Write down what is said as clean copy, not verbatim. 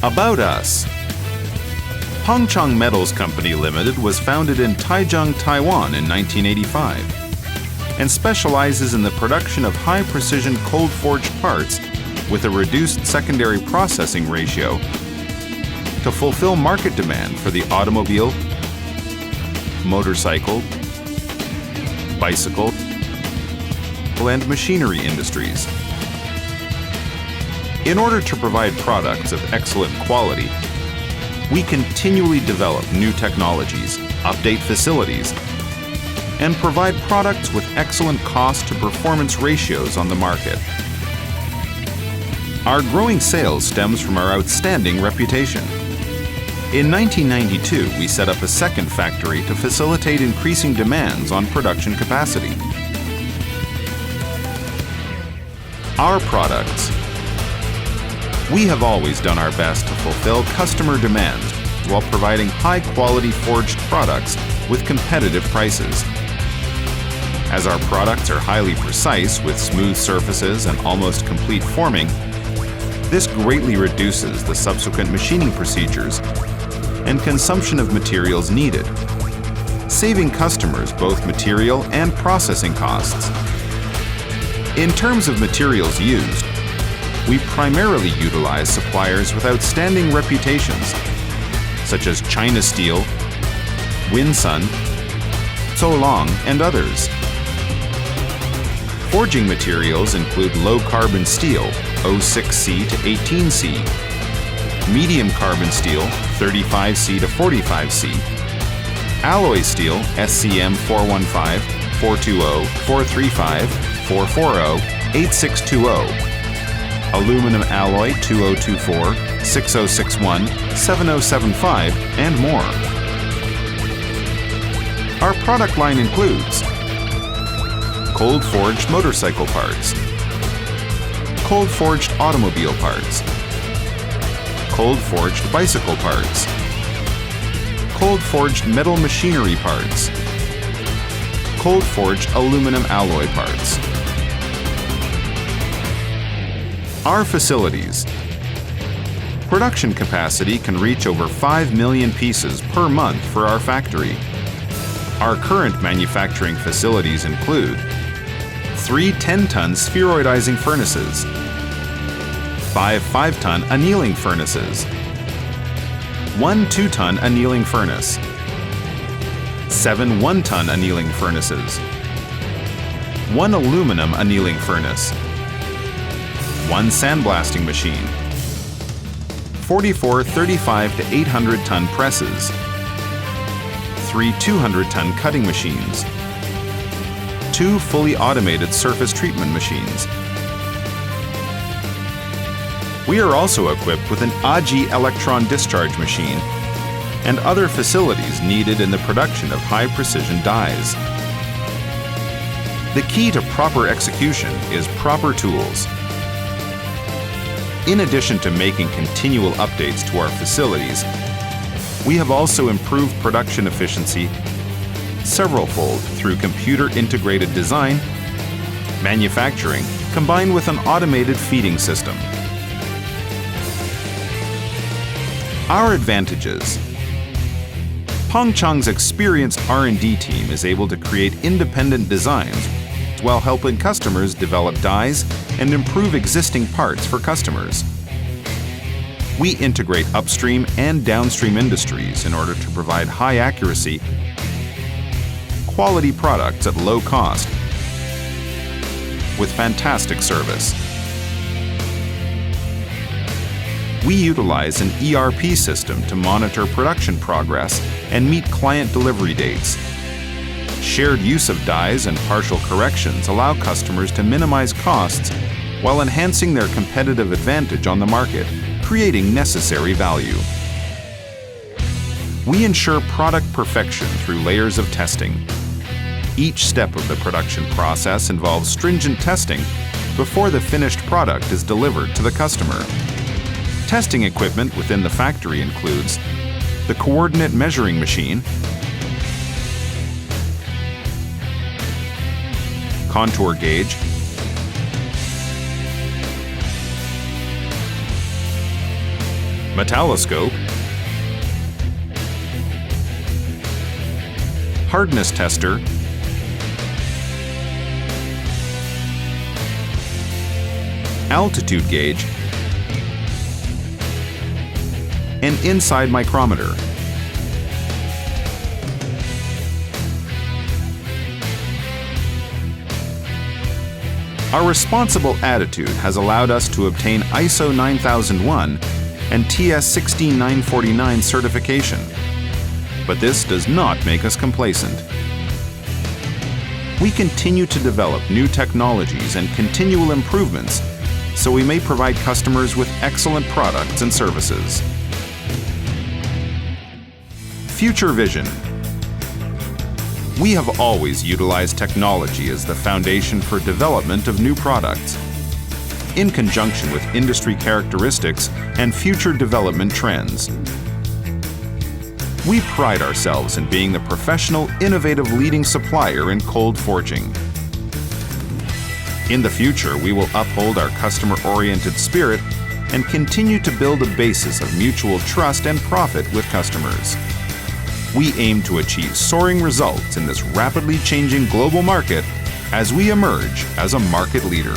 About us. Chang Metals Company Limited was founded in Taichung, Taiwan in 1985 and specializes in the production of high-precision cold-forged parts with a reduced secondary processing ratio to fulfill market demand for the automobile, motorcycle, bicycle, and machinery industries. In order to provide products of excellent quality, we continually develop new technologies, update facilities, and provide products with excellent cost-to-performance ratios on the market. Our growing sales stems from our outstanding reputation. In 1992, we set up a second factory to facilitate increasing demands on production capacity. Our products. We have always done our best to fulfill customer demands while providing high-quality forged products with competitive prices. As our products are highly precise with smooth surfaces and almost complete forming, this greatly reduces the subsequent machining procedures and consumption of materials needed, saving customers both material and processing costs. In terms of materials used, we primarily utilize suppliers with outstanding reputations, such as China Steel, Winsun, Zolong, and others. Forging materials include low-carbon steel, 06C to 18C, medium carbon steel, 35C to 45C, alloy steel, SCM 415, 420, 435, 440, 8620, aluminum alloy 2024, 6061, 7075, and more. Our product line includes cold-forged motorcycle parts, cold-forged automobile parts, cold-forged bicycle parts, cold-forged metal machinery parts, cold-forged aluminum alloy parts. Our facilities. Production capacity can reach over 5 million pieces per month for our factory. Our current manufacturing facilities include 3 10-ton spheroidizing furnaces, 5 5-ton annealing furnaces, 1 2-ton annealing furnace, 7 1-ton annealing furnaces, 1 aluminum annealing furnace, 1 sandblasting machine, 44 35 to 800-ton presses, 3 200-ton cutting machines, 2 fully automated surface treatment machines. We are also equipped with an AGI electron discharge machine and other facilities needed in the production of high-precision dies. The key to proper execution is proper tools. In addition to making continual updates to our facilities, we have also improved production efficiency several-fold through computer-integrated design, manufacturing, combined with an automated feeding system. Our advantages. Chang's experienced R&D team is able to create independent designs while helping customers develop dies and improve existing parts for customers. We integrate upstream and downstream industries in order to provide high accuracy, quality products at low cost, with fantastic service. We utilize an ERP system to monitor production progress and meet client delivery dates. Shared use of dies and partial corrections allow customers to minimize costs while enhancing their competitive advantage on the market, creating necessary value. We ensure product perfection through layers of testing. Each step of the production process involves stringent testing before the finished product is delivered to the customer. Testing equipment within the factory includes the coordinate measuring machine, contour gauge, metalloscope, hardness tester, altitude gauge, and inside micrometer. Our responsible attitude has allowed us to obtain ISO 9001 and TS 16949 certification. But this does not make us complacent. We continue to develop new technologies and continual improvements so we may provide customers with excellent products and services. Future vision. We have always utilized technology as the foundation for development of new products, in conjunction with industry characteristics and future development trends. We pride ourselves in being the professional, innovative leading supplier in cold forging. In the future, we will uphold our customer-oriented spirit and continue to build a basis of mutual trust and profit with customers. We aim to achieve soaring results in this rapidly changing global market as we emerge as a market leader.